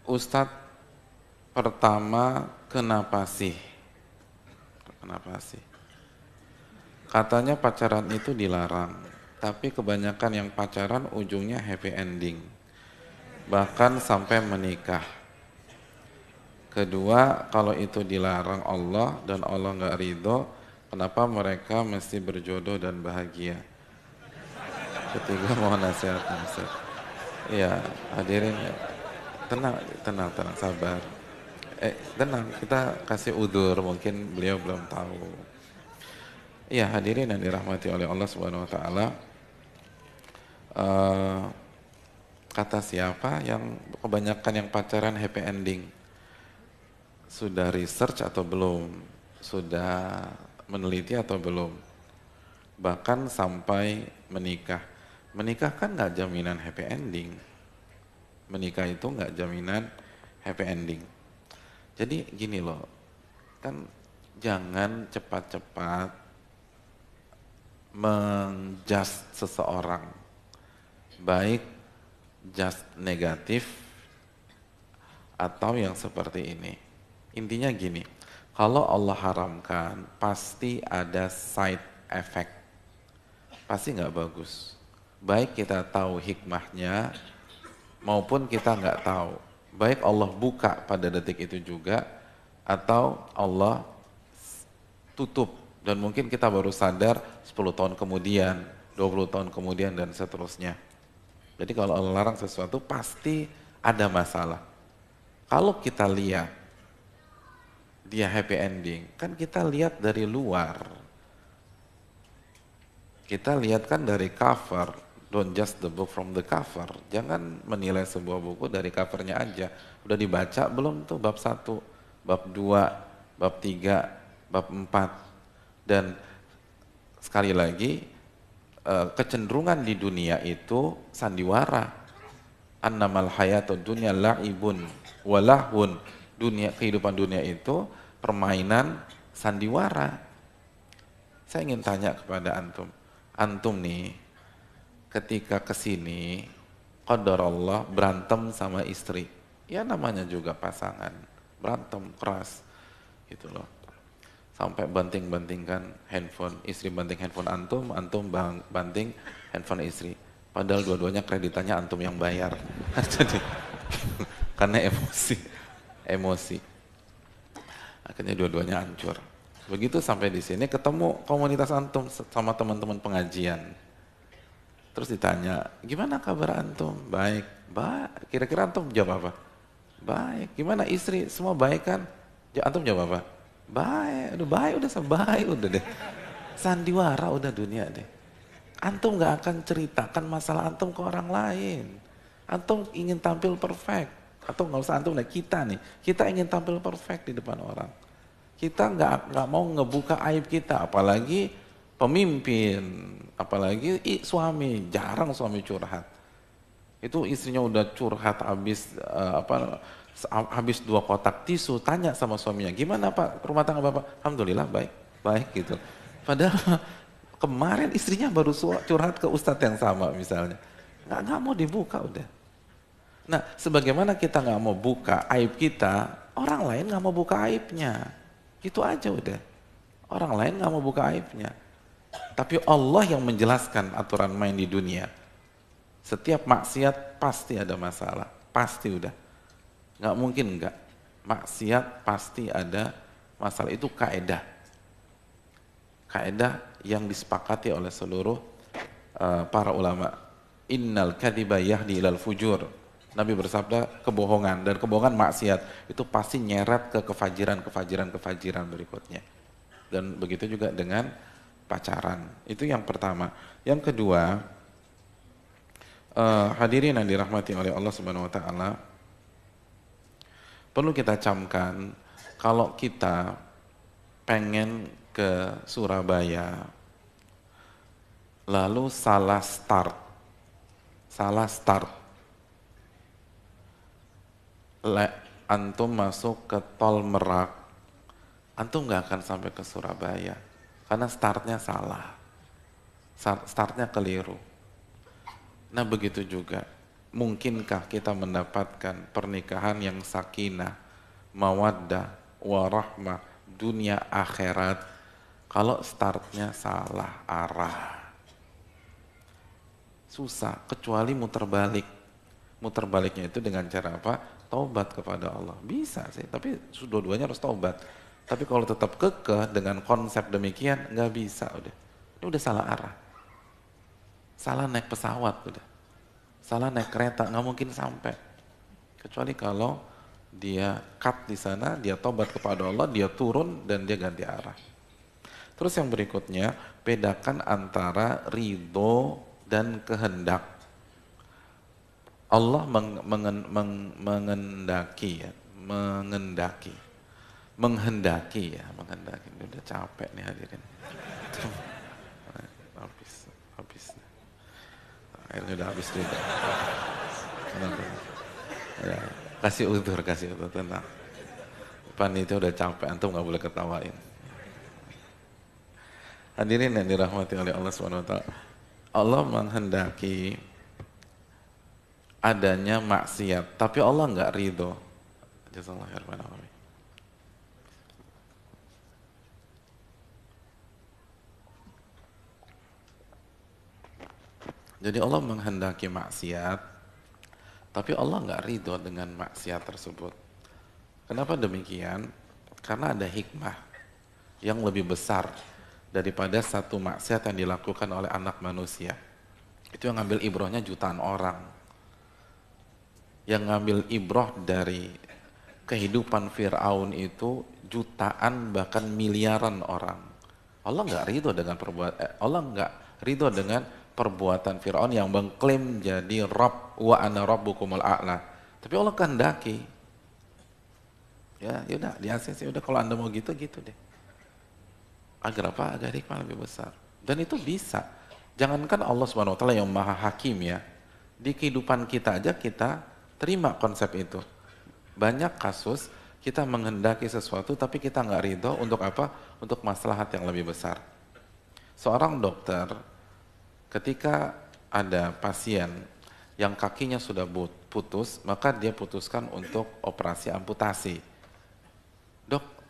Ustadz, pertama kenapa sih? Kenapa sih? Katanya pacaran itu dilarang, tapi kebanyakan yang pacaran ujungnya happy ending, bahkan sampai menikah. Kedua, kalau itu dilarang Allah dan Allah nggak ridho, kenapa mereka mesti berjodoh dan bahagia? Ketiga, mohon nasihat Ustaz. Iya, hadirin, tenang, sabar. Tenang, kita kasih udur, mungkin beliau belum tahu. Iya, hadirin yang dirahmati oleh Allah Subhanahu wa taala. Eh, Kata siapa yang kebanyakan yang pacaran happy ending? Sudah research atau belum? Sudah meneliti atau belum? Bahkan sampai menikah. Menikah kan nggak jaminan happy ending. Menikah itu nggak jaminan happy ending. Jadi gini loh, kan jangan cepat-cepat menjudge seseorang, baik just negatif atau yang seperti ini. Intinya gini, kalau Allah haramkan pasti ada side effect, pasti nggak bagus. Baik kita tahu hikmahnya maupun kita nggak tahu. Baik Allah buka pada detik itu juga atau Allah tutup dan mungkin kita baru sadar 10 tahun kemudian, 20 tahun kemudian dan seterusnya. Jadi kalau Allah larang sesuatu pasti ada masalah. Kalau kita lihat dia happy ending, kan kita lihat dari luar. Kita lihat kan dari cover, don't judge the book from the cover. Jangan menilai sebuah buku dari covernya aja. Udah dibaca belum tuh bab 1, bab 2, bab 3, bab 4. Dan sekali lagi, kecenderungan di dunia itu sandiwara. Annamal hayatud dunya la'ibun walahun. Kehidupan dunia itu permainan sandiwara. Saya ingin tanya kepada antum. Antum nih ketika kesini qadarullah berantem sama istri, ya namanya juga pasangan, berantem keras gitu loh, sampai banting-bantingkan handphone, istri banting handphone antum, antum banting handphone istri, padahal dua-duanya kreditannya antum yang bayar. Jadi karena emosi akhirnya dua-duanya hancur. Begitu sampai di sini ketemu komunitas antum sama teman-teman pengajian. Terus ditanya, gimana kabar antum? Baik. Kira-kira antum jawab apa? Baik. Gimana istri? Semua baik kan? Antum jawab apa? Baik. Udah baik udah deh. Sandiwara udah dunia deh. Antum gak akan ceritakan masalah antum ke orang lain. Antum ingin tampil perfect. Atau nggak usah antum, kita nih. Kita ingin tampil perfect di depan orang. Kita nggak mau ngebuka aib kita, apalagi pemimpin, apalagi suami. Jarang suami curhat. Itu istrinya udah curhat habis 2 kotak tisu, tanya sama suaminya, gimana Pak rumah tangga Bapak? Alhamdulillah baik gitu. Padahal kemarin istrinya baru curhat ke ustadz yang sama misalnya. Nggak mau dibuka udah. Nah, sebagaimana kita nggak mau buka aib kita, orang lain nggak mau buka aibnya. Itu aja udah. Orang lain nggak mau buka aibnya. Tapi Allah yang menjelaskan aturan main di dunia. Setiap maksiat pasti ada masalah. Pasti udah. Nggak mungkin nggak. Maksiat pasti ada masalah. Itu kaedah. Kaedah yang disepakati oleh seluruh para ulama. Innal kadhiba yahdi ilal fujur. Nabi bersabda kebohongan, dan kebohongan maksiat itu pasti nyeret ke kefajiran berikutnya. Dan begitu juga dengan pacaran. Itu yang pertama. Yang kedua, hadirin yang dirahmati oleh Allah Subhanahu wa taala, perlu kita camkan kalau kita pengen ke Surabaya lalu salah start antum masuk ke tol Merak, antum nggak akan sampai ke Surabaya karena startnya salah, startnya keliru. Nah begitu juga Mungkinkah kita mendapatkan pernikahan yang sakinah, mawaddah, warahmah, dunia akhirat kalau startnya salah arah? Susah, kecuali muter balik. Muter baliknya itu dengan cara apa? Taubat kepada Allah. Bisa sih, tapi dua-duanya harus taubat. Tapi kalau tetap kekeh dengan konsep demikian, nggak bisa udah. Ini udah salah arah. Salah naik pesawat udah. Salah naik kereta, nggak mungkin sampai. Kecuali kalau dia cut di sana, dia tobat kepada Allah, dia turun dan dia ganti arah. Terus yang berikutnya, bedakan antara ridho dan kehendak. Allah menghendaki ya, menghendaki. Ini udah capek nih hadirin. Habis. Akhirnya udah habis juga. Ya, kasih udur, tenang. Panitia udah capek, antum nggak boleh ketawain. Hadirin yang dirahmati oleh Allah SWT. Allah menghendaki adanya maksiat, tapi Allah nggak ridho. Jazakallahu khairan. Jadi Allah menghendaki maksiat, tapi Allah nggak ridho dengan maksiat tersebut. Kenapa demikian? Karena ada hikmah yang lebih besar daripada satu maksiat yang dilakukan oleh anak manusia. Itu yang ngambil ibrohnya jutaan orang. Yang ngambil ibroh dari kehidupan Fir'aun itu jutaan bahkan miliaran orang. Allah nggak ridho dengan perbuatan Fir'aun yang mengklaim jadi Rabb wa ana rabbukumul a'la. Tapi Allah kehendaki. Ya udah di ACC udah kalau Anda mau gitu deh. Agar apa? Agar hikmah lebih besar. Dan itu bisa. Jangankan Allah Subhanahu wa taala yang Maha Hakim ya. Di kehidupan kita aja kita terima konsep itu. Banyak kasus kita menghendaki sesuatu tapi kita nggak ridho untuk apa? Untuk maslahat yang lebih besar. Seorang dokter ketika ada pasien yang kakinya sudah putus, maka dia putuskan untuk operasi amputasi.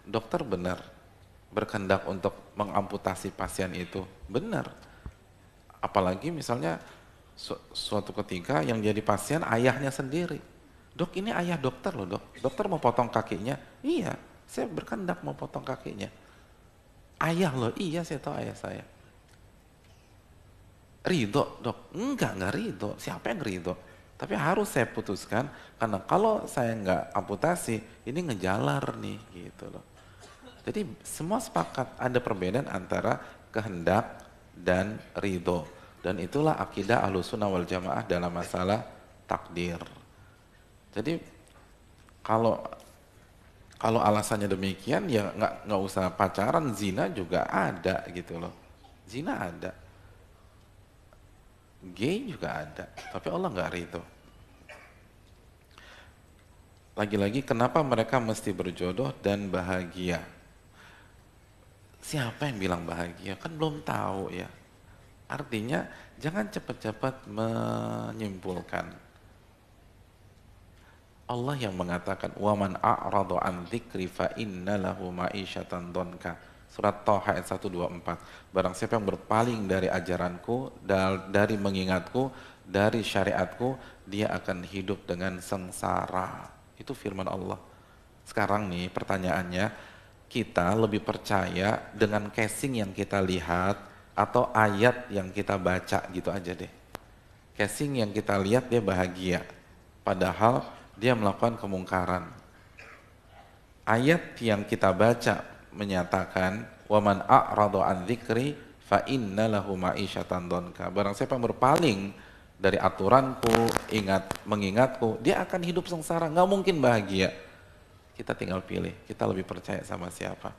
Dokter benar berkehendak untuk mengamputasi pasien itu, benar. Apalagi misalnya suatu ketika yang jadi pasien ayahnya sendiri. Dok, ini ayah dokter loh dok. Dokter mau potong kakinya? Iya, saya berkehendak mau potong kakinya. Ayah loh, iya saya tahu ayah saya. Ridho dok? Enggak ridho. Siapa yang ridho? Tapi harus saya putuskan karena kalau saya nggak amputasi ini ngejalar nih gitu loh. Jadi semua sepakat ada perbedaan antara kehendak dan ridho. Dan itulah akidah Ahlussunnah wal Jamaah dalam masalah takdir. Jadi kalau alasannya demikian ya nggak usah pacaran, zina juga ada gitu loh. Zina ada. Gay juga ada, tapi Allah nggak ridho. Lagi-lagi kenapa mereka mesti berjodoh dan bahagia? Siapa yang bilang bahagia? Kan belum tahu ya. Artinya jangan cepat-cepat menyimpulkan. Allah yang mengatakan waman a'radu an dzikri fa inna lahu ma'isyatan dhanka. Surat Thaha ayat 124. Barang siapa yang berpaling dari ajaranku, dari mengingatku, dari syariatku, dia akan hidup dengan sengsara. Itu firman Allah. Sekarang nih pertanyaannya, kita lebih percaya dengan casing yang kita lihat atau ayat yang kita baca gitu aja deh. Casing yang kita lihat dia bahagia, padahal dia melakukan kemungkaran. Ayat yang kita baca menyatakan waman a'radu an dzikri fa inna lahu ma'isyatan dhanka. Barang siapa yang berpaling dari aturanku, mengingatku, dia akan hidup sengsara, nggak mungkin bahagia. Kita tinggal pilih, kita lebih percaya sama siapa.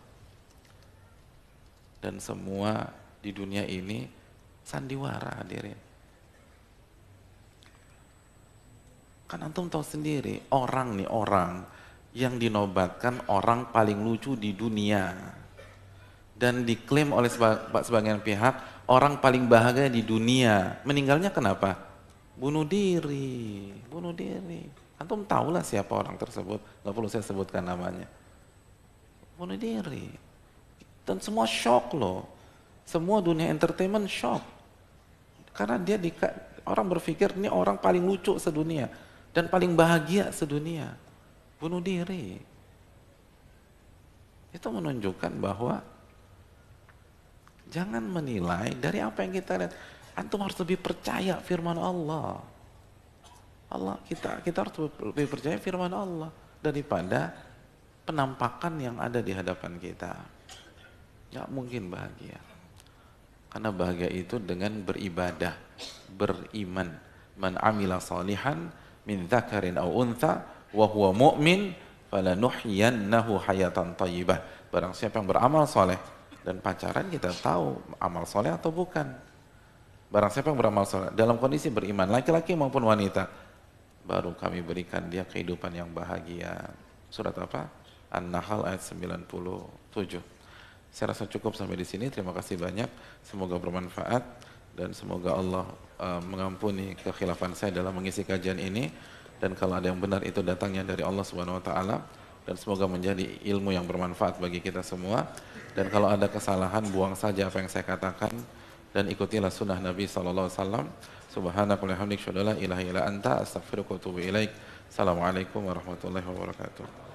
Dan semua di dunia ini sandiwara hadirin. Kan antum tahu sendiri, orang yang dinobatkan orang paling lucu di dunia dan diklaim oleh sebagian pihak orang paling bahagia di dunia, meninggalnya kenapa? bunuh diri, bunuh diri. Antum tahulah siapa orang tersebut, nggak perlu saya sebutkan namanya. Bunuh diri. Dan semua shock loh. Semua dunia entertainment shock. Karena orang berpikir ini orang paling lucu sedunia dan paling bahagia sedunia. Bunuh diri. Itu menunjukkan bahwa jangan menilai dari apa yang kita lihat. Antum harus lebih percaya firman Allah. Kita harus lebih percaya firman Allah daripada penampakan yang ada di hadapan kita. Nggak mungkin bahagia. Karena bahagia itu dengan beribadah, beriman. Man amila salihan min dzakarin aw untha wa huwa mu'min falanuhyiyannahu hayatan thayyibah. Barang siapa yang beramal soleh, dan pacaran kita tahu amal soleh atau bukan. Barang siapa yang beramal soleh dalam kondisi beriman, laki-laki maupun wanita, baru kami berikan dia kehidupan yang bahagia. Surat apa? An-Nahl ayat 97. Saya rasa cukup sampai di sini. Terima kasih banyak. Semoga bermanfaat dan semoga Allah mengampuni kekhilafan saya dalam mengisi kajian ini. Dan kalau ada yang benar itu datangnya dari Allah Subhanahu wa taala, dan semoga menjadi ilmu yang bermanfaat bagi kita semua. Dan kalau ada kesalahan, buang saja apa yang saya katakan dan ikutilah sunnah Nabi sallallahu alaihi wasallam. Subhanakallahumma wa bihamdika asyhadu an la ilaha illa anta astaghfiruka wa atubu ilaik. Assalamualaikum warahmatullahi wabarakatuh.